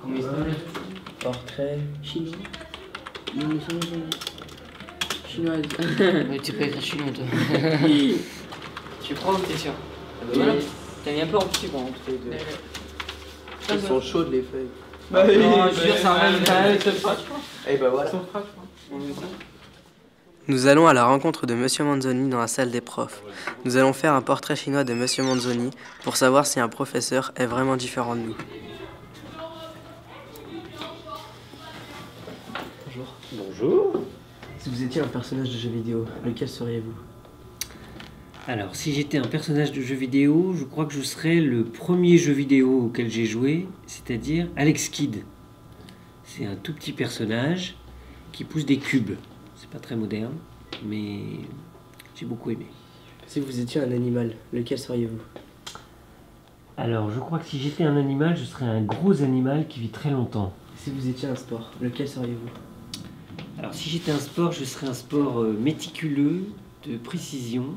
Comment il s'appelle? Portrait chinois. Chinoise. Mais tu peux écrire chinois toi. Tu prends, t'es sûr? Voilà. T'as mis un peu en petit bon, entre les deux. Ils sont chaudes les feuilles. Bah oui, non, je veux dire, c'est un même seul phrase, je crois. Et bah voilà. Nous allons à la rencontre de Monsieur Manzoni dans la salle des profs. Nous allons faire un portrait chinois de Monsieur Manzoni pour savoir si un professeur est vraiment différent de nous. Bonjour. Bonjour. Si vous étiez un personnage de jeu vidéo, lequel seriez-vous? Alors, si j'étais un personnage de jeu vidéo, je crois que je serais le premier jeu vidéo auquel j'ai joué, c'est-à-dire Alex Kidd. C'est un tout petit personnage qui pousse des cubes. C'est pas très moderne, mais j'ai beaucoup aimé. Si vous étiez un animal, lequel seriez-vous? Alors, je crois que si j'étais un animal, je serais un gros animal qui vit très longtemps. Si vous étiez un sport, lequel seriez-vous? Alors, si j'étais un sport, je serais un sport méticuleux, de précision,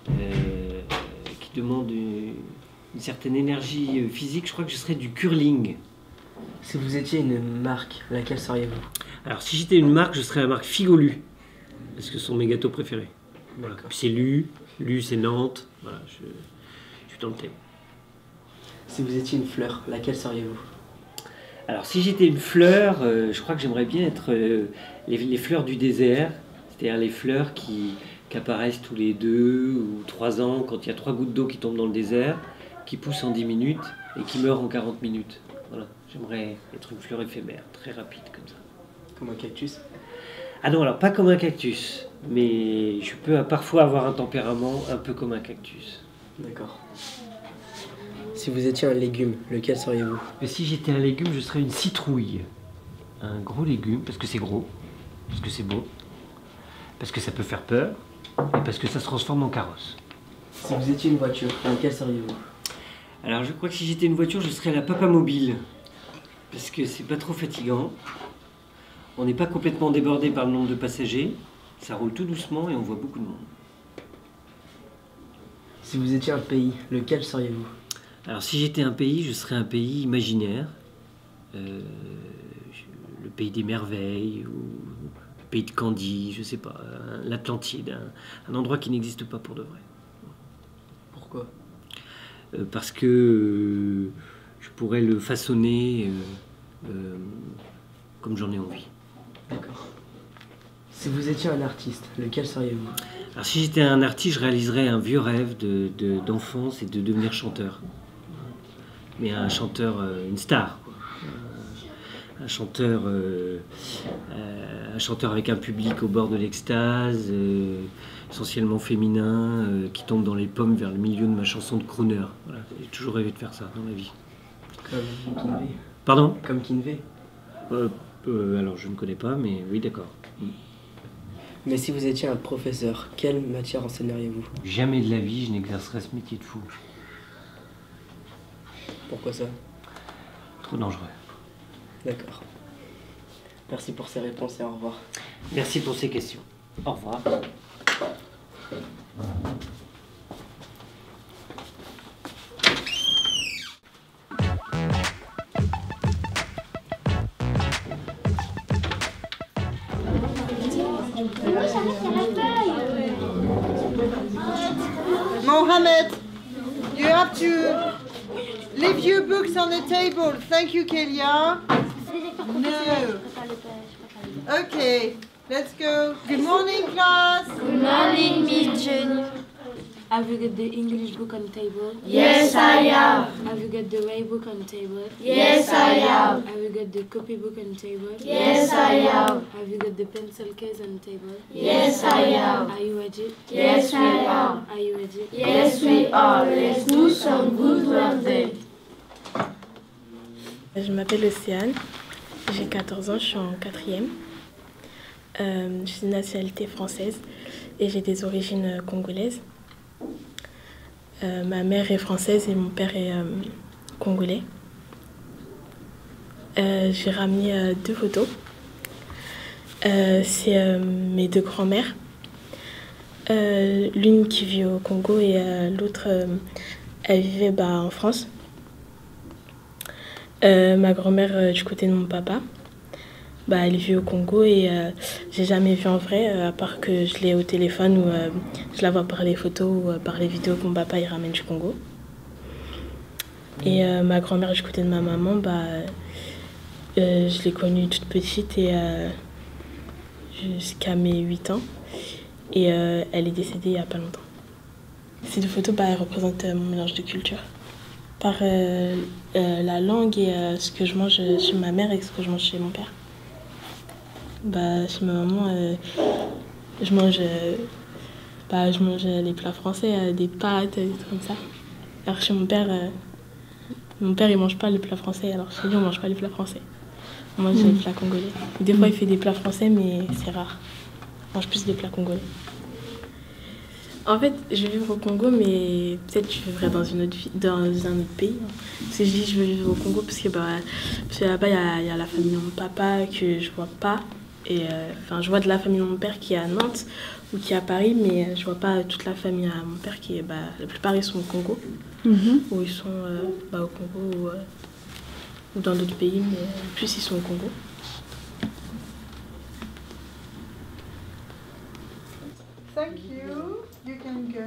qui demande une certaine énergie physique. Je crois que je serais du curling. Si vous étiez une marque, laquelle seriez-vous? Alors, si j'étais une marque, je serais la marque Figolu, parce que ce sont mes gâteaux préférés. Voilà. Puis c'est Lu c'est Nantes. Voilà, je suis dans le thème. Si vous étiez une fleur, laquelle seriez-vous? Alors, si j'étais une fleur, je crois que j'aimerais bien être les fleurs du désert, c'est-à-dire les fleurs qui apparaissent tous les 2 ou 3 ans, quand il y a 3 gouttes d'eau qui tombent dans le désert, qui poussent en 10 minutes et qui meurent en 40 minutes. Voilà, j'aimerais être une fleur éphémère, très rapide comme ça. Comme un cactus? Ah non, alors pas comme un cactus, mais je peux parfois avoir un tempérament un peu comme un cactus. D'accord. Si vous étiez un légume, lequel seriez-vous? Et si j'étais un légume, je serais une citrouille. Un gros légume, parce que c'est gros, parce que c'est beau, parce que ça peut faire peur, et parce que ça se transforme en carrosse. Si vous étiez une voiture, lequel seriez-vous? Alors je crois que si j'étais une voiture, je serais la Papa Mobile, parce que c'est pas trop fatigant, on n'est pas complètement débordé par le nombre de passagers, ça roule tout doucement et on voit beaucoup de monde. Si vous étiez un pays, lequel seriez-vous? Alors si j'étais un pays, je serais un pays imaginaire, le pays des merveilles, ou le pays de Candy, je sais pas, l'Atlantide, un endroit qui n'existe pas pour de vrai. Pourquoi? Parce que je pourrais le façonner comme j'en ai envie. D'accord. Si vous étiez un artiste, lequel seriez-vous? Alors si j'étais un artiste, je réaliserais un vieux rêve d'enfance, c'est de devenir chanteur. Mais un chanteur, une star, quoi. Un chanteur avec un public au bord de l'extase, essentiellement féminin, qui tombe dans les pommes vers le milieu de ma chanson de crooner. Voilà. J'ai toujours rêvé de faire ça dans la vie. Comme Kinvey. Pardon? Comme Kinvey. Alors je ne connais pas, mais oui, d'accord. Mais si vous étiez un professeur, quelle matière enseigneriez-vous? Jamais de la vie, je n'exercerai ce métier de fou. Pourquoi ça? Trop dangereux. D'accord. Merci pour ces réponses et au revoir. Merci pour ces questions. Au revoir. Mohammed. You have to leave your books on the table. Thank you, Kelia. No. Okay, let's go. Good morning, class. Good morning, Miss Jenny. Have you got the English book on the table? Yes, I have. Have you got the way book on the table? Yes, I have. Have you got the copy book on the table? Yes, I have. Have you got the pencil case on the table? Yes, I have. Are you ready? Yes, we are. Are you ready? Yes, we are. Let's do some good work then. Je m'appelle Océane, j'ai 14 ans, je suis en 4e. Je suis de nationalité française et j'ai des origines congolaises. Ma mère est française et mon père est congolais. J'ai ramené 2 photos. C'est mes 2 grands-mères. L'une qui vit au Congo et l'autre, elle vivait en France. Ma grand-mère du côté de mon papa, elle vit au Congo et j'ai jamais vu en vrai, à part que je l'ai au téléphone ou je la vois par les photos ou par les vidéos que mon papa il ramène du Congo. Et ma grand-mère du côté de ma maman, je l'ai connue toute petite et jusqu'à mes 8 ans. Et elle est décédée il n'y a pas longtemps. Ces 2 photos, elles représentent mon mélange de culture. Par la langue et ce que je mange chez ma mère et ce que je mange chez mon père. Chez ma maman, je mange les plats français, des pâtes, des trucs comme ça. Alors chez mon père il mange pas les plats français, alors chez lui on mange pas les plats français. On mange les plats congolais. Des fois il fait des plats français mais c'est rare. On mange plus des plats congolais. En fait, je vais vivre au Congo, mais peut-être je vivrai dans un autre pays. Parce que je dis je veux vivre au Congo parce que là-bas, il y a la famille de mon papa que je vois pas. Et je vois de la famille de mon père qui est à Nantes ou qui est à Paris, mais je vois pas toute la famille à mon père qui est... la plupart, ils sont au Congo. Ou ils sont au Congo ou dans d'autres pays, mais plus ils sont au Congo. Thank you. You can go.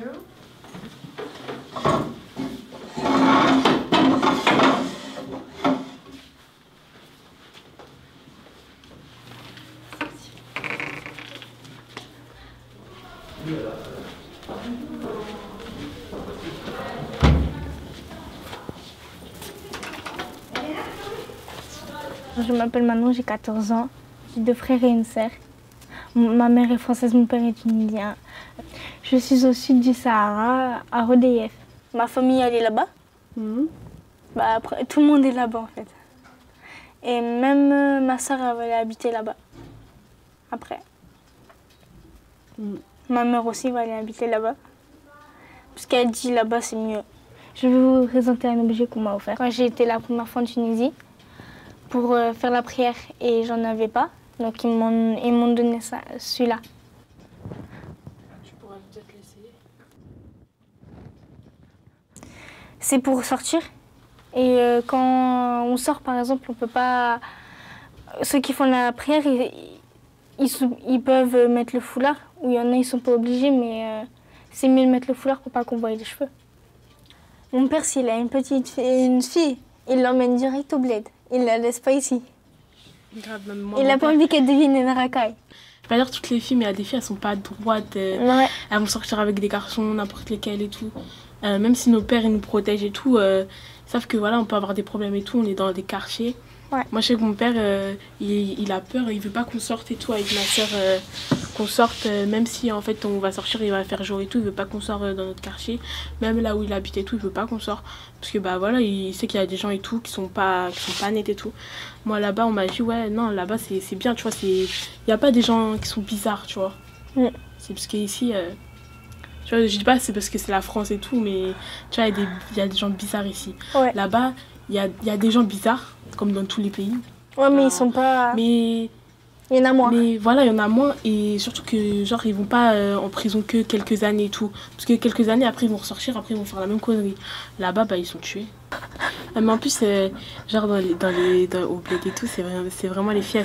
Je m'appelle Manon, j'ai 14 ans. J'ai 2 frères et une sœur. Ma mère est française, mon père est tunisien. Je suis au sud du Sahara, à Rodeyef. Ma famille, elle est là-bas. Après, tout le monde est là-bas, en fait. Et même ma sœur, elle va aller habiter là-bas. Après. Ma mère aussi va aller habiter là-bas. Parce qu'elle dit là-bas, c'est mieux. Je vais vous présenter un objet qu'on m'a offert. Quand j'ai été la première fois en Tunisie, pour faire la prière, et j'en avais pas. Donc ils m'ont donné ça, celui-là. Tu pourras peut-être l'essayer. C'est pour sortir. Et quand on sort, par exemple, on peut pas... Ceux qui font la prière, ils peuvent mettre le foulard. Ou il y en a, ils sont pas obligés, mais c'est mieux de mettre le foulard pour pas qu'on voie les cheveux. Mon père, s'il a une fille, il l'emmène direct au bled. Il la laisse pas ici. Grave, même moi, il n'a pas envie qu'elle devienne une racaille. Je vais pas dire toutes les filles, mais il y a des filles, elles sont pas droites. Ouais. Elles vont sortir avec des garçons, n'importe lesquels et tout. Même si nos pères ils nous protègent et tout, ils savent que voilà, on peut avoir des problèmes et tout, on est dans des quartiers. Ouais. Moi, je sais que mon père, il a peur, il veut pas qu'on sorte et tout avec ma soeur, qu'on sorte, même si en fait on va sortir, il va faire jour et tout, il veut pas qu'on sorte dans notre quartier. Même là où il habite et tout, il veut pas qu'on sorte. Parce que voilà, il sait qu'il y a des gens et tout qui sont pas nets et tout. Moi là-bas, on m'a dit, ouais, non, là-bas c'est bien, tu vois, il y a pas des gens qui sont bizarres, tu vois. C'est parce qu'ici, tu vois, je dis pas c'est parce que c'est la France et tout, mais tu vois, il y a des gens bizarres ici. Ouais. Là-bas, il y a des gens bizarres, comme dans tous les pays. Ouais, mais ils sont pas... Mais... Il y en a moins. Mais voilà, il y en a moins et surtout que genre ils vont pas en prison que quelques années et tout. Parce que quelques années après ils vont ressortir, après ils vont faire la même connerie. Là-bas, ils sont tués. Mais en plus, genre au bled et tout, c'est vraiment les filles,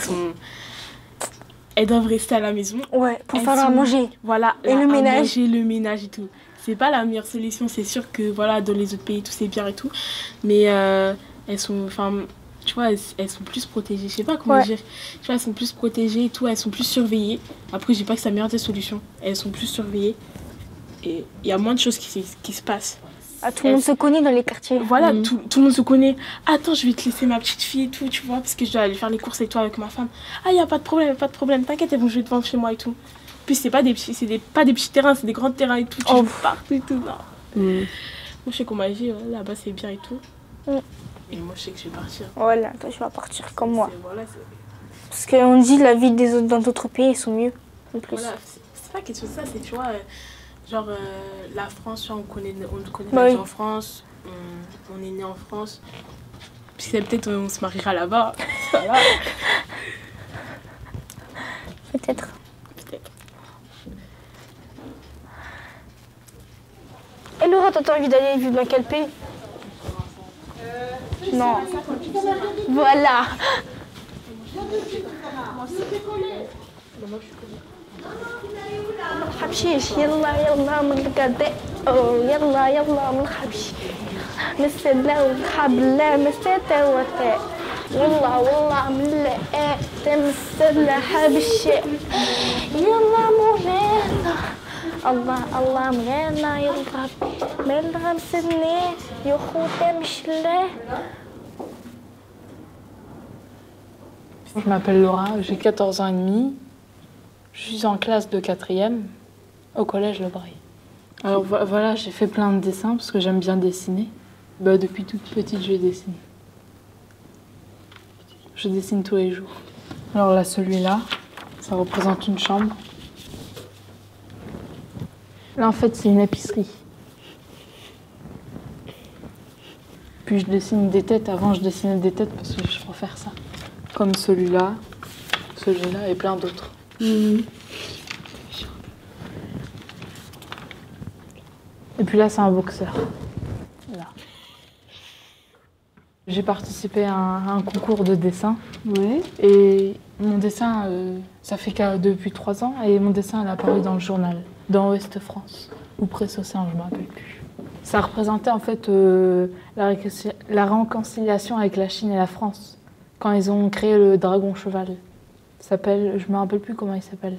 elles doivent rester à la maison. Ouais, pour faire à manger. Voilà, et le ménage. Manger, le ménage et tout. c'est pas la meilleure solution. C'est sûr que voilà, dans les autres pays, tout c'est bien et tout. Mais elles sont, enfin, tu vois, elles sont plus protégées. Je sais pas comment dire. Tu vois, elles sont plus protégées et tout. Elles sont plus surveillées. Après, je dis pas que c'est la meilleure des solutions. Elles sont plus surveillées. Et il y a moins de choses qui se passent. Ah, tout le monde se connaît dans les quartiers. Voilà, tout le monde se connaît. Attends, je vais te laisser ma petite fille et tout, tu vois, parce que je dois aller faire les courses et tout avec ma femme. Ah, il n'y a pas de problème, t'inquiète, elles vont jouer devant chez moi et tout. Puis c'est pas des petits terrains, c'est des grands terrains et tout, tu joues partout et tout. Non. Moi, je sais qu'on m'a dit, là-bas c'est bien et tout. Et moi, je sais que je vais partir. Voilà, toi, tu vas partir comme moi. Voilà, parce qu'on dit la vie des autres dans d'autres pays, ils sont mieux, en plus. Voilà, c'est pas quelque chose de ça, c'est, tu vois... Genre, la France, on connaît la vie en France, on est né en France. Puis peut-être on se mariera là-bas. Voilà. Peut-être. Et Laura, t'as envie d'aller vivre dans quel pays? Non. Voilà. حبشيش يلا يلا من القداء يلا يلا من الحبش نسلا والحبلة مساتة وفاء والله والله من اللقاء تمسلا حبش يلا مولانا الله الله مغانا يلا من غمسني يخوت مشلا. Je m'appelle Laura, j'ai 14 ans et demi. Je suis en classe de 4e au collège Le Bray. Alors voilà, j'ai fait plein de dessins parce que j'aime bien dessiner. Bah, depuis toute petite, je dessine. Je dessine tous les jours. Alors là, celui-là, ça représente une chambre. Là, en fait, c'est une épicerie. Puis je dessine des têtes. Avant, je dessinais des têtes parce que je préfère ça. Comme celui-là et plein d'autres. Et puis là, c'est un boxeur. Là. J'ai participé à un concours de dessin. Ouais. Et mon dessin, ça fait depuis 3 ans, et mon dessin, elle a apparu dans le journal, dans Ouest France, ou Presse Océan, je ne me rappelle plus. Ça représentait en fait la réconciliation avec la Chine et la France, quand ils ont créé le dragon cheval. Je me rappelle plus comment il s'appelle.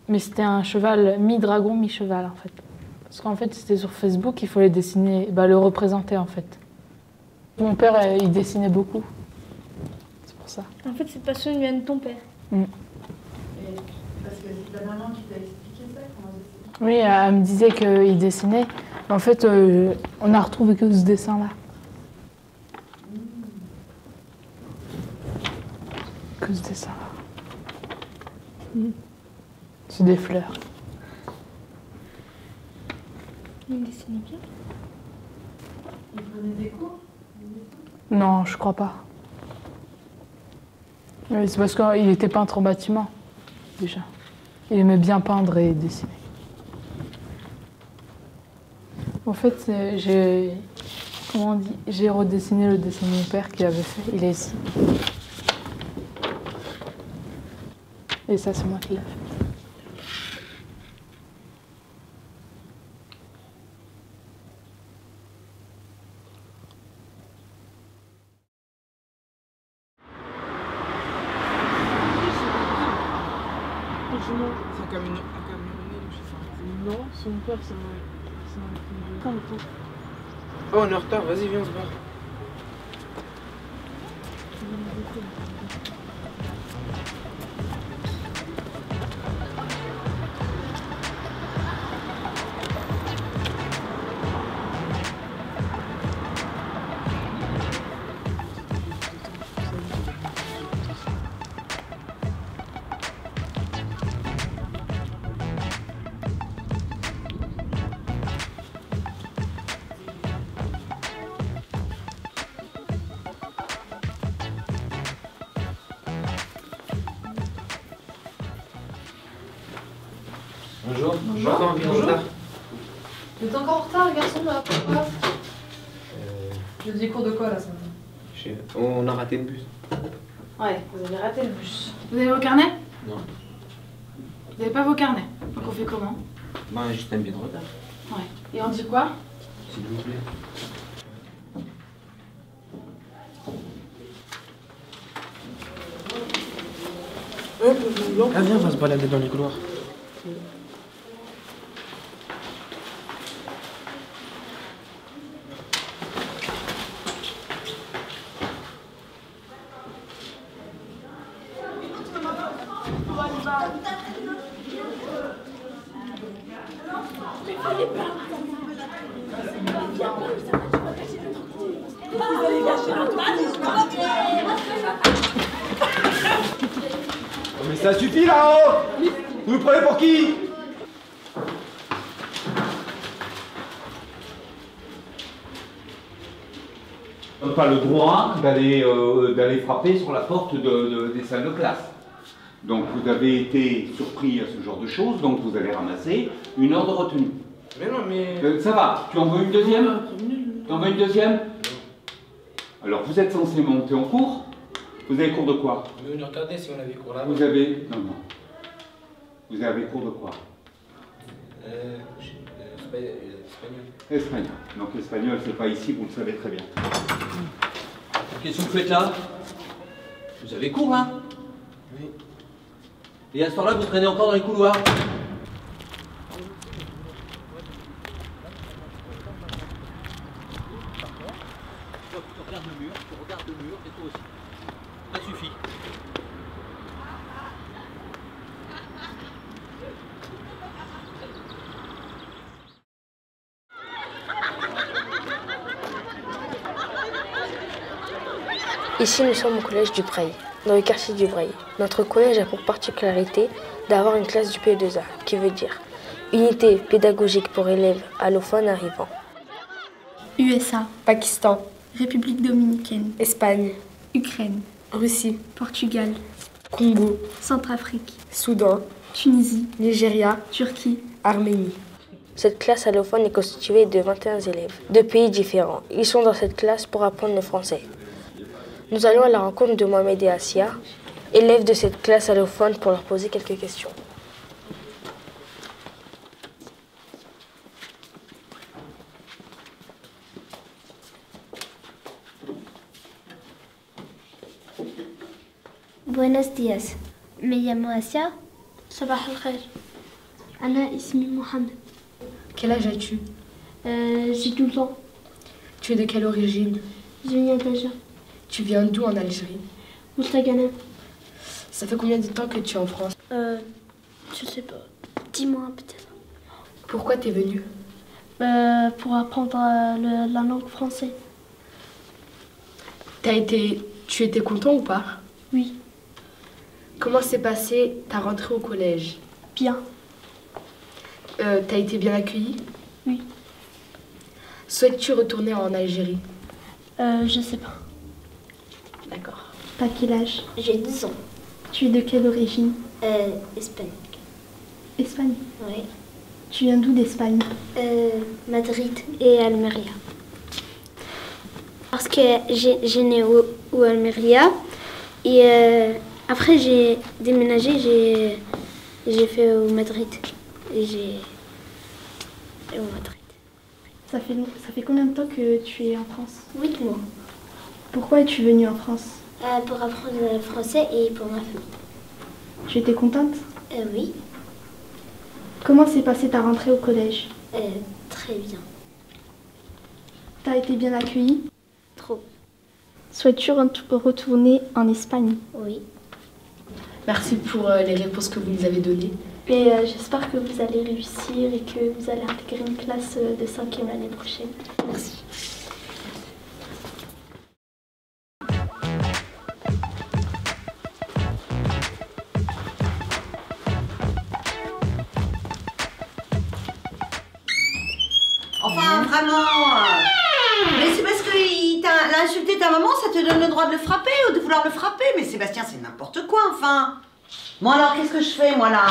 Mais c'était un cheval mi-dragon, mi-cheval en fait. Parce qu'en fait, c'était sur Facebook, il fallait dessiner, le représenter en fait. Mon père, il dessinait beaucoup. C'est pour ça. En fait, cette passion vient de ton père. Parce que c'est ta maman qui t'a expliqué ça, comment dessiner? Oui, elle me disait qu'il dessinait. En fait, on n'a retrouvé que ce dessin-là. Que ce dessin-là. C'est des fleurs. Il dessinait bien. Il prenait des cours? Non, je crois pas. Oui, c'est parce qu'il était peintre en bâtiment, déjà. Il aimait bien peindre et dessiner. En fait, j'ai redessiné le dessin de mon père qu'il avait fait. Il est ici. Et ça, c'est moi qui l'ai fait. C'est un Camerounais, je sais pas. Non, son père, c'est un... Oh, on est en retard, vas-y, viens, on se barre. Bonjour. Bonjour. Encore un peu en retard. Vous êtes encore en retard, garçon, là? Pourquoi? J'ai des cours de quoi, là, ce matin? On a raté le bus. Ouais, vous avez raté le bus. Vous avez vos carnets? Non. Vous n'avez pas vos carnets? Donc on fait comment? Ben, juste un billet de retard. Ouais. Et on dit quoi? S'il vous plaît. Ah viens, on va se balader dans les couloirs. Mais ça suffit là-haut! Vous me prenez pour qui? On n'a pas le droit d'aller frapper sur la porte des salles de classe. Donc vous avez été surpris à ce genre de choses, donc vous allez ramasser une heure de retenue. Mais non, mais... Ça va, tu en veux une deuxième? Tu en veux une deuxième? Alors vous êtes censé monter en cours. Vous avez cours de quoi? Mais regardez si on avait cours là-bas. Vous avez... Non, non. Vous avez cours de quoi? Espagnol. Espagnol. Donc espagnol, c'est pas ici, vous le savez très bien. Qu'est-ce que vous faites là? Vous avez cours là? Oui. Et à ce temps-là, vous traînez encore dans les couloirs? Tu regardes le mur, et toi aussi. Ça suffit. Ici, nous sommes au collège du Braille, dans le quartier du Braille. Notre collège a pour particularité d'avoir une classe du P2A, qui veut dire unité pédagogique pour élèves allophones arrivants. USA, Pakistan, République dominicaine, Espagne, Ukraine, Russie, Portugal, Congo, Centrafrique, Soudan, Tunisie, Nigeria, Turquie, Arménie. Cette classe allophone est constituée de 21 élèves, de pays différents. Ils sont dans cette classe pour apprendre le français. Nous allons à la rencontre de Mohamed et Assia, élèves de cette classe allophone, pour leur poser quelques questions. Buenos días. Me llamo Asia. صباح الخير. أنا اسمي محمد. Quel âge as-tu? J'ai 12 ans. Tu es de quelle origine? Je viens d'Alger. Tu viens d'où en Algérie? Moustagana. Ça fait combien de temps que tu es en France? Je sais pas. 10 mois peut-être. Pourquoi t'es venue? Pour apprendre la langue française. Tu étais content ou pas? Oui. Comment s'est passée ta rentrée au collège? Bien. T'as été bien accueillie? Oui. Souhaites-tu retourner en Algérie? Je sais pas. D'accord. T'as quel âge? J'ai 10 ans. Tu es de quelle origine? Espagne. Espagne? Oui. Tu viens d'où d'Espagne? Madrid et Almeria. Parce que j'ai né au Almeria et après j'ai déménagé, j'ai fait au Madrid. Et au Madrid. Ça fait combien de temps que tu es en France? 8 mois. Pourquoi es-tu venue en France? Pour apprendre le français et pour ma famille. Tu étais contente? Oui. Comment s'est passée ta rentrée au collège? Très bien. T'as été bien accueillie? Trop. Souhaites-tu retourner en Espagne? Oui. Merci pour les réponses que vous nous avez données. Et j'espère que vous allez réussir et que vous allez intégrer une classe de 5e l'année prochaine. Merci. Enfin, vraiment. Mais c'est parce qu'il a insulté ta maman, ça te donne le droit de le frapper ou de vouloir le frapper. Mais Sébastien, c'est n'importe quoi, enfin. Bon alors, qu'est-ce que je fais, moi, là?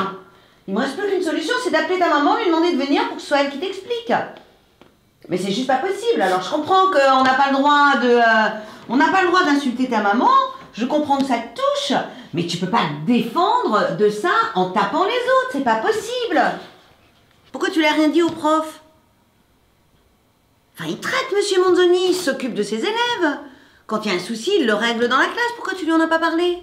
Il me reste plus qu'une solution, c'est d'appeler ta maman, lui demander de venir pour que ce soit elle qui t'explique. Mais c'est juste pas possible. Alors, je comprends qu'on n'a pas le droit de... on n'a pas le droit d'insulter ta maman. Je comprends que ça te touche. Mais tu peux pas te défendre de ça en tapant les autres. C'est pas possible. Pourquoi tu l'as rien dit au prof? Enfin, il traite, monsieur Manzoni, il s'occupe de ses élèves. Quand il y a un souci, il le règle dans la classe. Pourquoi tu lui en as pas parlé?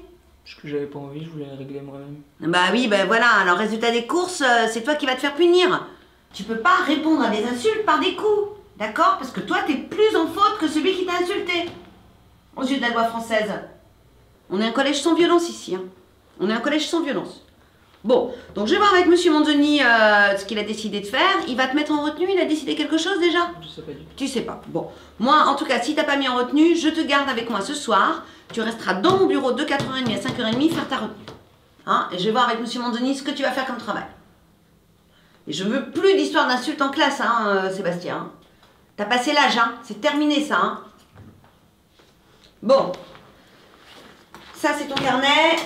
Parce que j'avais pas envie, je voulais le régler moi-même. Bah oui, ben voilà, alors résultat des courses, c'est toi qui vas te faire punir. Tu peux pas répondre à des insultes par des coups, d'accord? Parce que toi, t'es plus en faute que celui qui t'a insulté. Aux yeux de la loi française. On est un collège sans violence ici, hein. On est un collège sans violence. Bon, donc je vais voir avec monsieur Manzoni ce qu'il a décidé de faire. Il va te mettre en retenue, il a décidé quelque chose déjà? Je sais pas du tout. Tu sais pas. Bon, moi en tout cas, si t'as pas mis en retenue, je te garde avec moi ce soir. Tu resteras dans mon bureau de 4h30 à 5h30 faire ta retenue. Hein? Et je vais voir avec monsieur Manzoni ce que tu vas faire comme travail. Et je veux plus d'histoire d'insultes en classe, hein, Sébastien. Hein. T'as passé l'âge, hein. C'est terminé ça. Hein. Bon. Ça c'est ton carnet.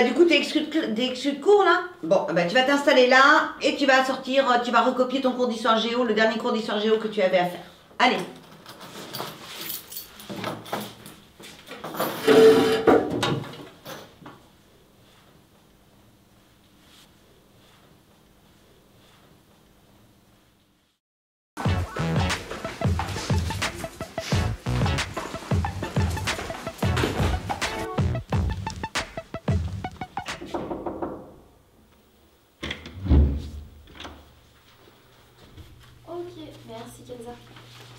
Du coup, t'es exclu de cours là? Bon, tu vas t'installer là et tu vas sortir, tu vas recopier ton cours d'histoire géo, le dernier cours d'histoire géo que tu avais à faire. Allez. Ok, merci Kenza.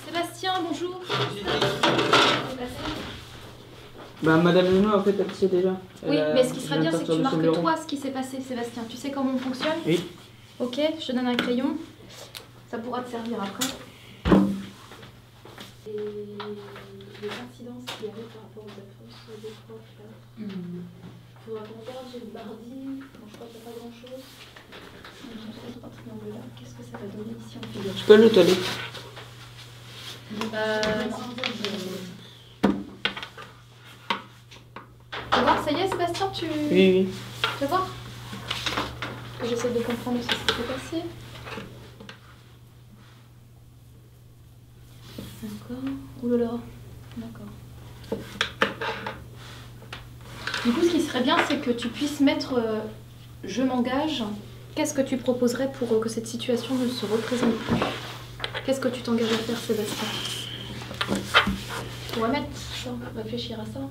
Sébastien, bonjour. Bah Madame Lenoir en fait elle sait déjà. Oui, mais ce qui serait bien c'est que tu marques toi ce qui s'est passé Sébastien. Tu sais comment on fonctionne? Oui. Ok, je te donne un crayon. Ça pourra te servir après. Et les incidences qu'il y avait par rapport aux absences des profs là. Faudra qu'on regarde, j'ai le mardi. Bon, je crois qu'il n'y a pas grand chose. Un triangle là. Qu'est-ce que ça va donner si on fait bien? Je peux le toiler. Tu vas voir, ça y est Sébastien, tu... Oui. Tu vas voir? Que j'essaie de comprendre ce qui s'est passé. D'accord. Oulala. D'accord. Du coup, ce qui serait bien, c'est que tu puisses mettre je m'engage. Qu'est-ce que tu proposerais pour que cette situation ne se représente plus? Qu'est-ce que tu t'engages à faire, Sébastien? On va mettre ça, réfléchir à ça.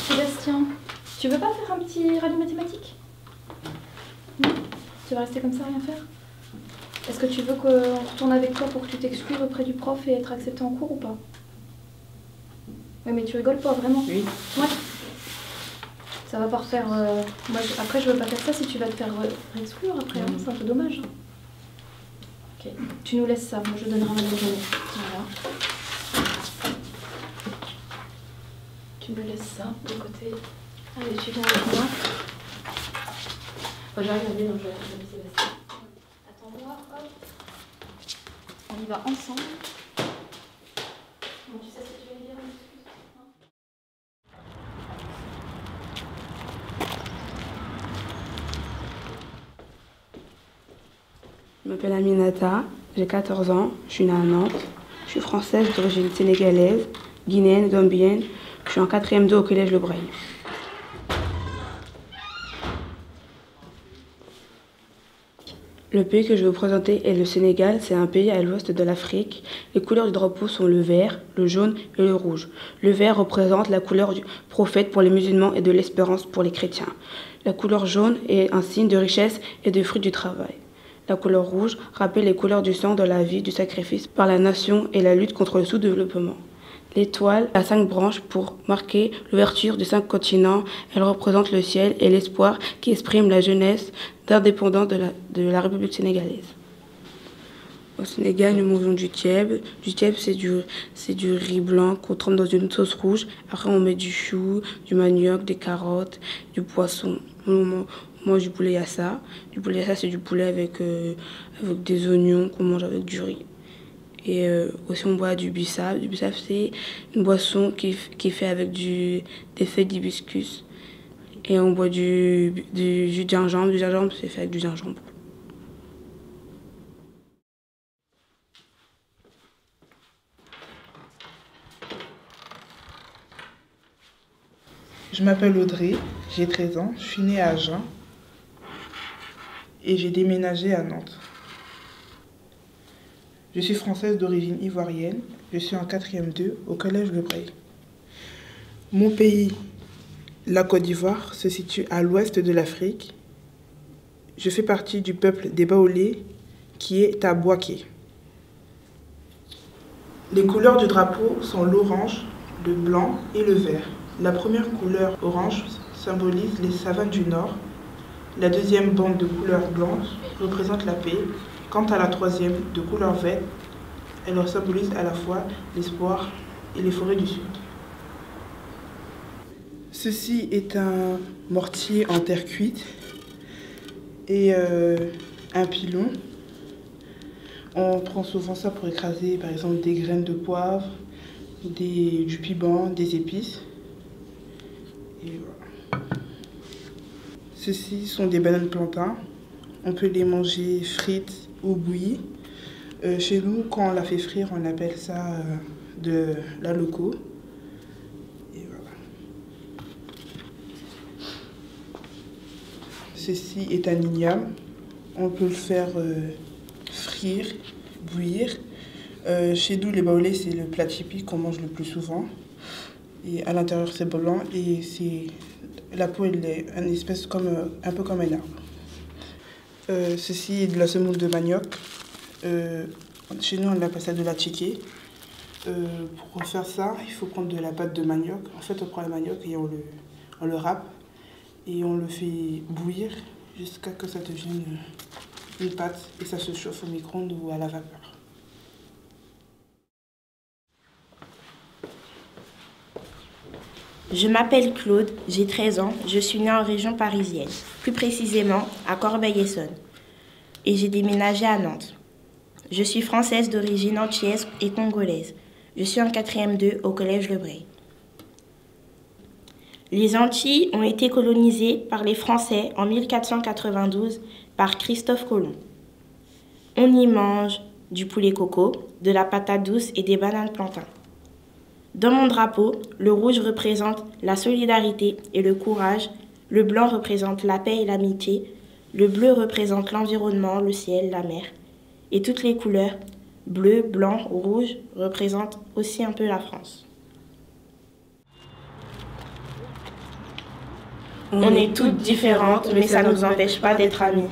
Sébastien, tu veux pas faire un petit rallye mathématique? Non? Tu vas rester comme ça, rien faire? Est-ce que tu veux qu'on retourne avec toi pour que tu t'excuses auprès du prof et être accepté en cours ou pas? Oui, mais tu rigoles pas, vraiment? Oui. Ouais. Ça va pas refaire... Moi, après, je veux pas faire ça si tu vas te faire exclure après, hein, c'est un peu dommage. Ok, tu nous laisses ça, moi je donnerai ma journée. Voilà. Tu me laisses ça de côté. Allez, tu viens avec moi. Oh, j'arrive à bien, je vais avec Sébastien. Attends-moi, hop. On y va ensemble. Bon, tu sais ce que tu vas dire, excuse. Je m'appelle Aminata, j'ai 14 ans, je suis née à Nantes, je suis française d'origine sénégalaise, guinéenne, gambienne, je suis en 4e 2 au collège Le Braille. Le pays que je vais vous présenter est le Sénégal. C'est un pays à l'ouest de l'Afrique. Les couleurs du drapeau sont le vert, le jaune et le rouge. Le vert représente la couleur du prophète pour les musulmans et de l'espérance pour les chrétiens. La couleur jaune est un signe de richesse et de fruit du travail. La couleur rouge rappelle les couleurs du sang, de la vie, du sacrifice par la nation et la lutte contre le sous-développement. L'étoile a 5 branches pour marquer l'ouverture des 5 continents. Elle représente le ciel et l'espoir qui exprime la jeunesse d'indépendance de la République sénégalaise. Au Sénégal, nous mangeons du tieb. Du tieb, c'est du riz blanc qu'on trempe dans une sauce rouge. Après, on met du chou, du manioc, des carottes, du poisson. On mange du poulet yassa. Du poulet yassa, c'est du poulet avec des oignons qu'on mange avec du riz. Et aussi, on boit du bissap. Du bissap, c'est une boisson qui est faite avec des feuilles d'hibiscus. Et on boit du jus de gingembre. Du gingembre, c'est fait avec du gingembre. Je m'appelle Audrey, j'ai 13 ans, je suis née à Agen et j'ai déménagé à Nantes. Je suis française d'origine ivoirienne, je suis en 4e 2 au collège Le Bray. Mon pays, la Côte d'Ivoire, se situe à l'ouest de l'Afrique. Je fais partie du peuple des Baolé qui est à Bouaké. Les couleurs du drapeau sont l'orange, le blanc et le vert. La première couleur orange symbolise les savanes du Nord. La deuxième bande de couleur blanche représente la paix. Quant à la troisième de couleur verte, elle symbolise à la fois l'espoir et les forêts du Sud. Ceci est un mortier en terre cuite et un pilon. On prend souvent ça pour écraser par exemple des graines de poivre, du piment, des épices. Et voilà. Ceci sont des bananes plantains. On peut les manger frites ou bouillies. Chez nous, quand on la fait frire, on appelle ça de la loco. Et voilà. Ceci est un igname. On peut le faire frire, bouillir. Chez nous, les baoulés, c'est le plat typique qu'on mange le plus souvent. Et à l'intérieur, c'est blanc et la peau, elle est une espèce un peu comme un arbre. Ceci est de la semoule de manioc. Chez nous, on appelle ça de la tchiké. Pour faire ça, il faut prendre de la pâte de manioc. En fait, on prend le manioc et on le râpe et on le fait bouillir jusqu'à ce que ça devienne une pâte et ça se chauffe au micro-ondes ou à la vapeur. Je m'appelle Claude, j'ai 13 ans, je suis née en région parisienne, plus précisément à Corbeil-Essonnes, et j'ai déménagé à Nantes. Je suis française d'origine antillaise et congolaise. Je suis en 4e 2 au collège Le Bray. Les Antilles ont été colonisées par les Français en 1492 par Christophe Colomb. On y mange du poulet coco, de la patate douce et des bananes plantains. Dans mon drapeau, le rouge représente la solidarité et le courage, le blanc représente la paix et l'amitié, le bleu représente l'environnement, le ciel, la mer. Et toutes les couleurs, bleu, blanc, rouge, représentent aussi un peu la France. On est toutes différentes, mais ça ne nous empêche pas d'être amies.